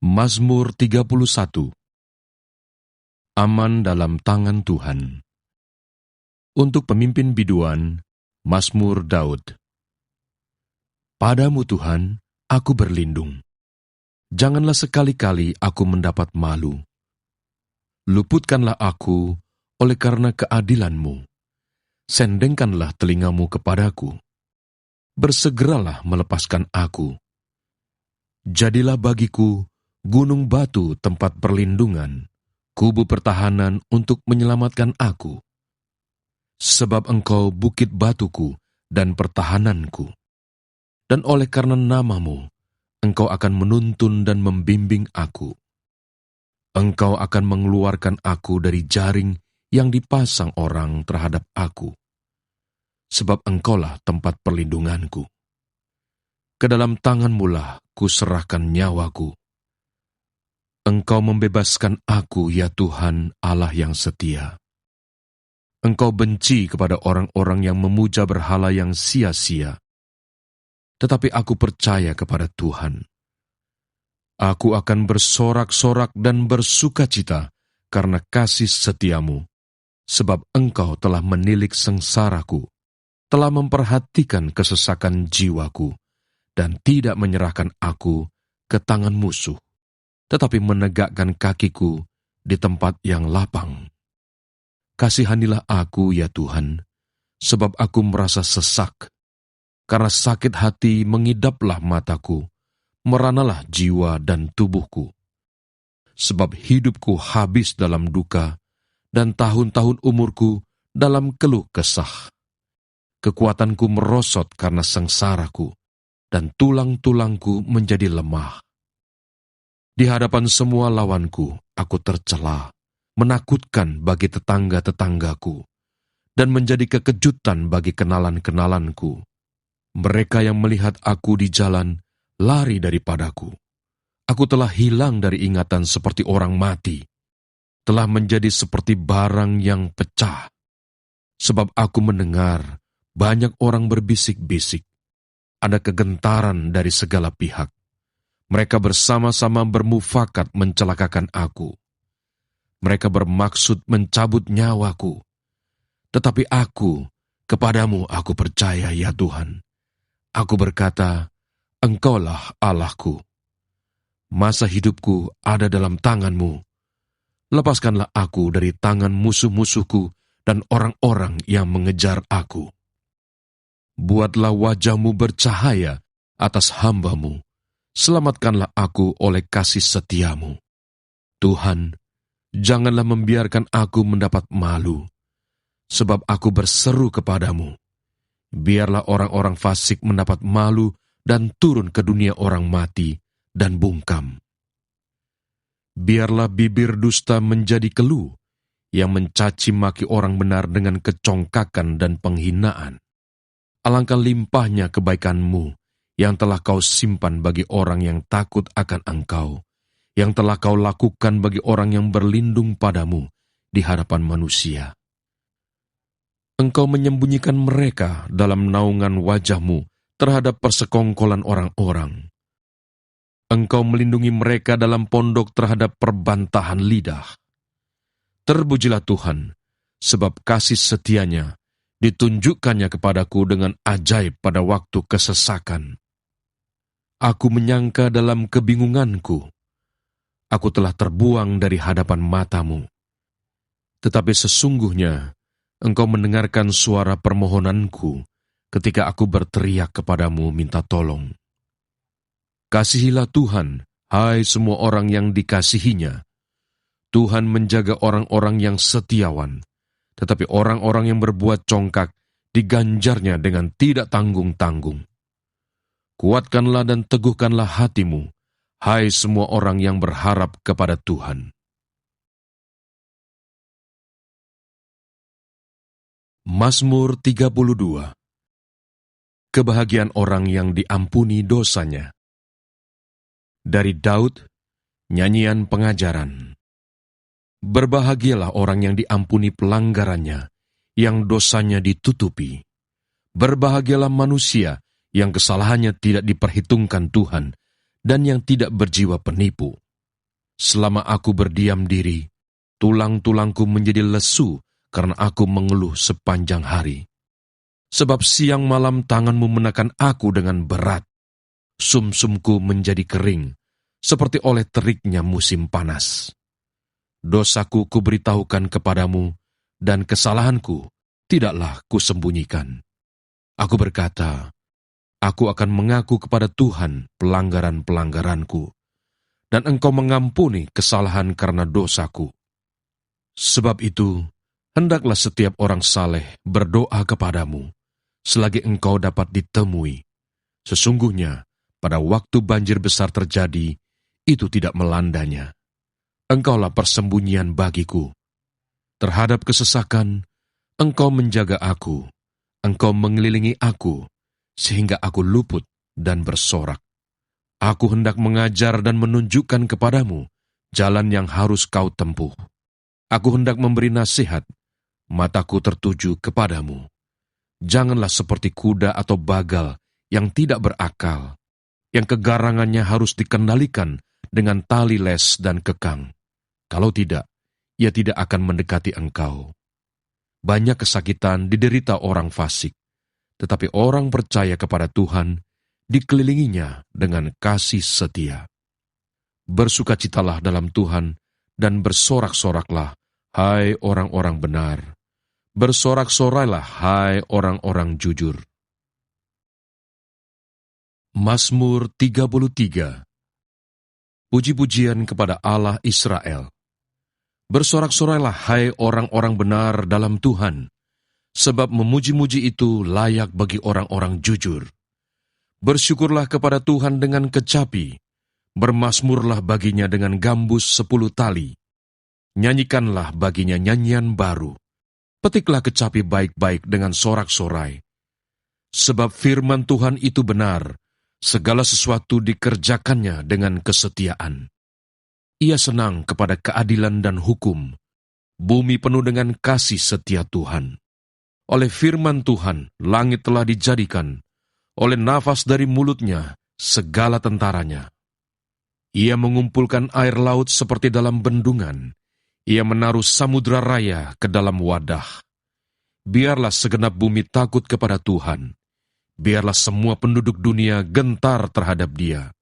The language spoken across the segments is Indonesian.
Mazmur 31. Aman dalam tangan Tuhan. Untuk pemimpin biduan, Mazmur Daud. Padamu Tuhan, aku berlindung. Janganlah sekali-kali aku mendapat malu. Luputkanlah aku oleh karena keadilan-Mu. Sendengkanlah telingamu kepadaku. Bersegeralah melepaskan aku. Jadilah bagiku gunung batu tempat perlindungan, kubu pertahanan untuk menyelamatkan aku. Sebab Engkau bukit batuku dan pertahananku. Dan oleh karena nama-Mu, Engkau akan menuntun dan membimbing aku. Engkau akan mengeluarkan aku dari jaring yang dipasang orang terhadap aku. Sebab Engkaulah tempat perlindunganku. Ke dalam tangan-Mu-lah kuserahkan nyawaku. Engkau membebaskan aku, ya Tuhan Allah yang setia. Engkau benci kepada orang-orang yang memuja berhala yang sia-sia. Tetapi aku percaya kepada Tuhan. Aku akan bersorak-sorak dan bersukacita karena kasih setia-Mu, sebab Engkau telah menilik sengsaraku, telah memperhatikan kesesakan jiwaku, dan tidak menyerahkan aku ke tangan musuh, tetapi menegakkan kakiku di tempat yang lapang. Kasihanilah aku, ya Tuhan, sebab aku merasa sesak. Karena sakit hati mengidaplah mataku, meranalah jiwa dan tubuhku. Sebab hidupku habis dalam duka, dan tahun-tahun umurku dalam keluh kesah. Kekuatanku merosot karena sengsaraku, dan tulang-tulangku menjadi lemah. Di hadapan semua lawanku, aku tercela, menakutkan bagi tetangga-tetanggaku, dan menjadi kekejutan bagi kenalan-kenalanku. Mereka yang melihat aku di jalan, lari daripadaku. Aku telah hilang dari ingatan seperti orang mati, telah menjadi seperti barang yang pecah. Sebab aku mendengar banyak orang berbisik-bisik, ada kegentaran dari segala pihak. Mereka bersama-sama bermufakat mencelakakan aku. Mereka bermaksud mencabut nyawaku. Tetapi aku, kepadamu aku percaya, ya Tuhan. Aku berkata, Engkaulah Allahku. Masa hidupku ada dalam tangan-Mu. Lepaskanlah aku dari tangan musuh-musuhku dan orang-orang yang mengejar aku. Buatlah wajah-Mu bercahaya atas hamba-Mu. Selamatkanlah aku oleh kasih setia-Mu. Tuhan, janganlah membiarkan aku mendapat malu, sebab aku berseru kepadamu. Biarlah orang-orang fasik mendapat malu dan turun ke dunia orang mati dan bungkam. Biarlah bibir dusta menjadi keluh, yang mencaci maki orang benar dengan kecongkakan dan penghinaan. Alangkah limpahnya kebaikan-Mu yang telah Kau simpan bagi orang yang takut akan Engkau, yang telah Kau lakukan bagi orang yang berlindung padamu di hadapan manusia. Engkau menyembunyikan mereka dalam naungan wajah-Mu terhadap persekongkolan orang-orang. Engkau melindungi mereka dalam pondok terhadap perbantahan lidah. Terpujilah Tuhan, sebab kasih setia-Nya ditunjukkannya kepadaku dengan ajaib pada waktu kesesakan. Aku menyangka dalam kebingunganku, aku telah terbuang dari hadapan mata-Mu. Tetapi sesungguhnya, Engkau mendengarkan suara permohonanku ketika aku berteriak kepadamu minta tolong. Kasihilah Tuhan, hai semua orang yang dikasihinya. Tuhan menjaga orang-orang yang setiawan, tetapi orang-orang yang berbuat congkak diganjarnya dengan tidak tanggung-tanggung. Kuatkanlah dan teguhkanlah hatimu, hai semua orang yang berharap kepada Tuhan. Mazmur 32. Kebahagiaan orang yang diampuni dosanya. Dari Daud, nyanyian pengajaran. Berbahagialah orang yang diampuni pelanggarannya, yang dosanya ditutupi. Berbahagialah manusia yang kesalahannya tidak diperhitungkan Tuhan, dan yang tidak berjiwa penipu. Selama aku berdiam diri, tulang-tulangku menjadi lesu karena aku mengeluh sepanjang hari. Sebab siang malam tanganmu menekan aku dengan berat. Sumsumku menjadi kering, seperti oleh teriknya musim panas. Dosaku kuberitahukan kepadamu, dan kesalahanku tidaklah kusembunyikan. Aku berkata, aku akan mengaku kepada Tuhan pelanggaran-pelanggaranku, dan Engkau mengampuni kesalahan karena dosaku. Sebab itu, hendaklah setiap orang saleh berdoa kepadamu, selagi engkau dapat ditemui. Sesungguhnya, pada waktu banjir besar terjadi, itu tidak melandanya. Engkaulah persembunyian bagiku. Terhadap kesesakan, engkau menjaga aku. Engkau mengelilingi aku, sehingga aku luput dan bersorak. Aku hendak mengajar dan menunjukkan kepadamu jalan yang harus kau tempuh. Aku hendak memberi nasihat, mataku tertuju kepadamu. Janganlah seperti kuda atau bagal yang tidak berakal, yang kegarangannya harus dikendalikan dengan tali les dan kekang. Kalau tidak, ia tidak akan mendekati engkau. Banyak kesakitan diderita orang fasik, tetapi orang percaya kepada Tuhan dikelilinginya dengan kasih setia. Bersukacitalah dalam Tuhan dan bersorak-soraklah, hai orang-orang benar. Bersorak-sorailah, hai orang-orang jujur. Mazmur 33. Puji-pujian kepada Allah Israel. Bersorak-sorailah, hai orang-orang benar dalam Tuhan, sebab memuji-muji itu layak bagi orang-orang jujur. Bersyukurlah kepada Tuhan dengan kecapi, bermazmurlah baginya dengan gambus 10 tali. Nyanyikanlah baginya nyanyian baru. Petiklah kecapi baik-baik dengan sorak-sorai. Sebab firman Tuhan itu benar, segala sesuatu dikerjakannya dengan kesetiaan. Ia senang kepada keadilan dan hukum. Bumi penuh dengan kasih setia Tuhan. Oleh firman Tuhan, langit telah dijadikan. Oleh nafas dari mulutnya, segala tentaranya. Ia mengumpulkan air laut seperti dalam bendungan. Ia menaruh samudra raya ke dalam wadah. Biarlah segenap bumi takut kepada Tuhan. Biarlah semua penduduk dunia gentar terhadap Dia.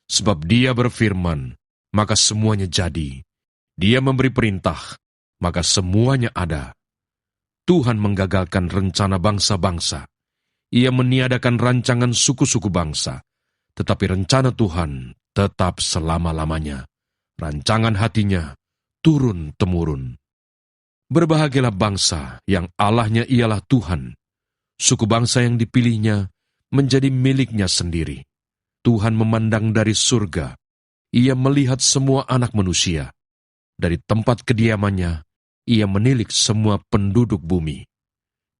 Sebab Dia berfirman, maka semuanya jadi. Dia memberi perintah, maka semuanya ada. Tuhan menggagalkan rencana bangsa-bangsa. Ia meniadakan rancangan suku-suku bangsa. Tetapi rencana Tuhan tetap selama-lamanya. Rancangan hatinya turun-temurun. Berbahagialah bangsa yang Allahnya ialah Tuhan. Suku bangsa yang dipilihnya menjadi miliknya sendiri. Tuhan memandang dari surga. Ia melihat semua anak manusia. Dari tempat kediamannya, ia menilik semua penduduk bumi.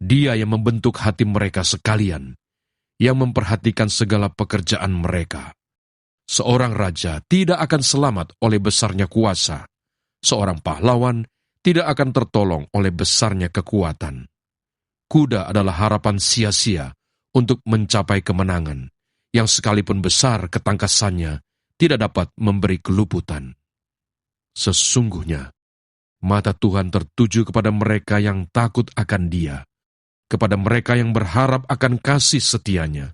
Dia yang membentuk hati mereka sekalian, yang memperhatikan segala pekerjaan mereka. Seorang raja tidak akan selamat oleh besarnya kuasa. Seorang pahlawan tidak akan tertolong oleh besarnya kekuatan. Kuda adalah harapan sia-sia untuk mencapai kemenangan, yang sekalipun besar ketangkasannya tidak dapat memberi keluputan. Sesungguhnya, mata Tuhan tertuju kepada mereka yang takut akan Dia, kepada mereka yang berharap akan kasih setianya,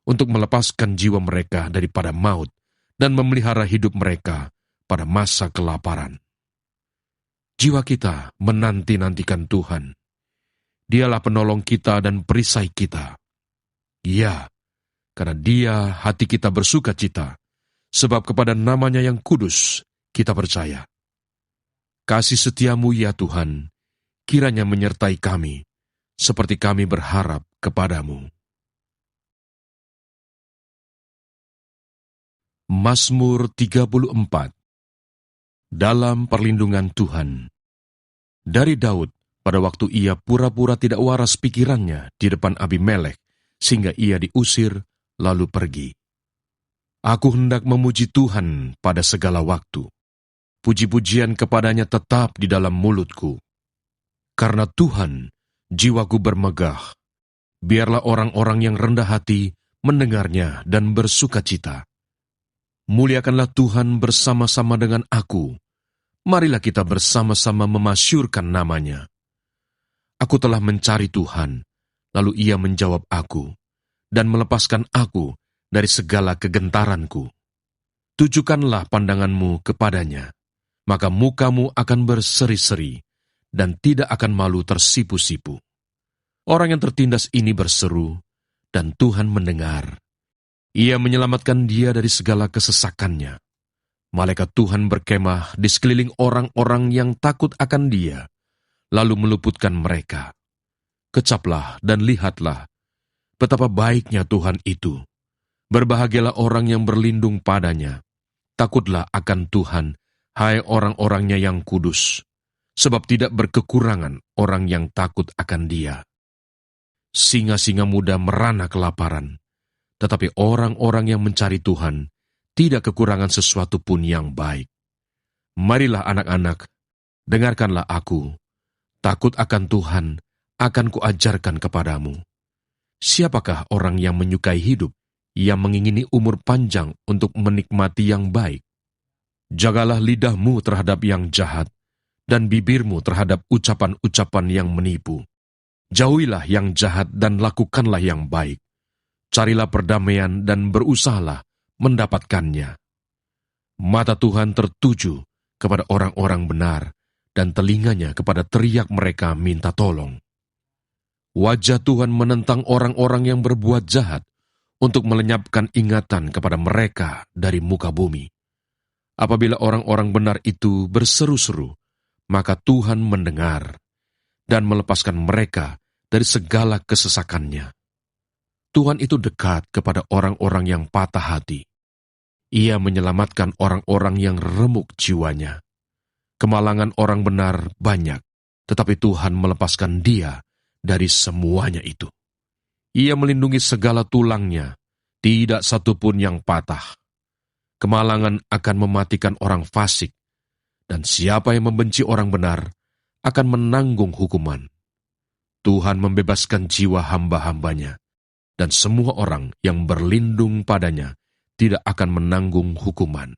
untuk melepaskan jiwa mereka daripada maut dan memelihara hidup mereka pada masa kelaparan. Jiwa kita menanti-nantikan Tuhan. Dialah penolong kita dan perisai kita. Ya, karena Dia hati kita bersuka cita, sebab kepada nama-Nya yang kudus kita percaya. Kasih setiamu ya Tuhan, kiranya menyertai kami, seperti kami berharap kepadamu. Mazmur 34. Dalam perlindungan Tuhan. Dari Daud, pada waktu ia pura-pura tidak waras pikirannya di depan Abimelek, sehingga ia diusir, lalu pergi. Aku hendak memuji Tuhan pada segala waktu. Puji-pujian kepadanya tetap di dalam mulutku. Karena Tuhan, jiwaku bermegah. Biarlah orang-orang yang rendah hati mendengarnya dan bersukacita. Muliakanlah Tuhan bersama-sama dengan aku. Marilah kita bersama-sama memasyurkan namanya. Aku telah mencari Tuhan, lalu Ia menjawab aku, dan melepaskan aku dari segala kegentaranku. Tujukanlah pandanganmu kepadanya, maka mukamu akan berseri-seri, dan tidak akan malu tersipu-sipu. Orang yang tertindas ini berseru, dan Tuhan mendengar. Ia menyelamatkan dia dari segala kesesakannya. Malaikat Tuhan berkemah di sekeliling orang-orang yang takut akan dia, lalu meluputkan mereka. Kecaplah dan lihatlah, betapa baiknya Tuhan itu. Berbahagialah orang yang berlindung padanya. Takutlah akan Tuhan, hai orang-orangnya yang kudus, sebab tidak berkekurangan orang yang takut akan dia. Singa-singa muda merana kelaparan, tetapi orang-orang yang mencari Tuhan tidak kekurangan sesuatu pun yang baik. Marilah anak-anak, dengarkanlah aku. Takut akan Tuhan akan kuajarkan kepadamu. Siapakah orang yang menyukai hidup, yang mengingini umur panjang untuk menikmati yang baik? Jagalah lidahmu terhadap yang jahat, dan bibirmu terhadap ucapan-ucapan yang menipu. Jauhilah yang jahat dan lakukanlah yang baik. Carilah perdamaian dan berusahalah mendapatkannya. Mata Tuhan tertuju kepada orang-orang benar, dan telinganya kepada teriak mereka minta tolong. Wajah Tuhan menentang orang-orang yang berbuat jahat, untuk melenyapkan ingatan kepada mereka dari muka bumi. Apabila orang-orang benar itu berseru-seru, maka Tuhan mendengar dan melepaskan mereka dari segala kesesakannya. Tuhan itu dekat kepada orang-orang yang patah hati. Ia menyelamatkan orang-orang yang remuk jiwanya. Kemalangan orang benar banyak, tetapi Tuhan melepaskan dia dari semuanya itu. Ia melindungi segala tulangnya, tidak satu pun yang patah. Kemalangan akan mematikan orang fasik, dan siapa yang membenci orang benar akan menanggung hukuman. Tuhan membebaskan jiwa hamba-hambanya, dan semua orang yang berlindung padanya tidak akan menanggung hukuman.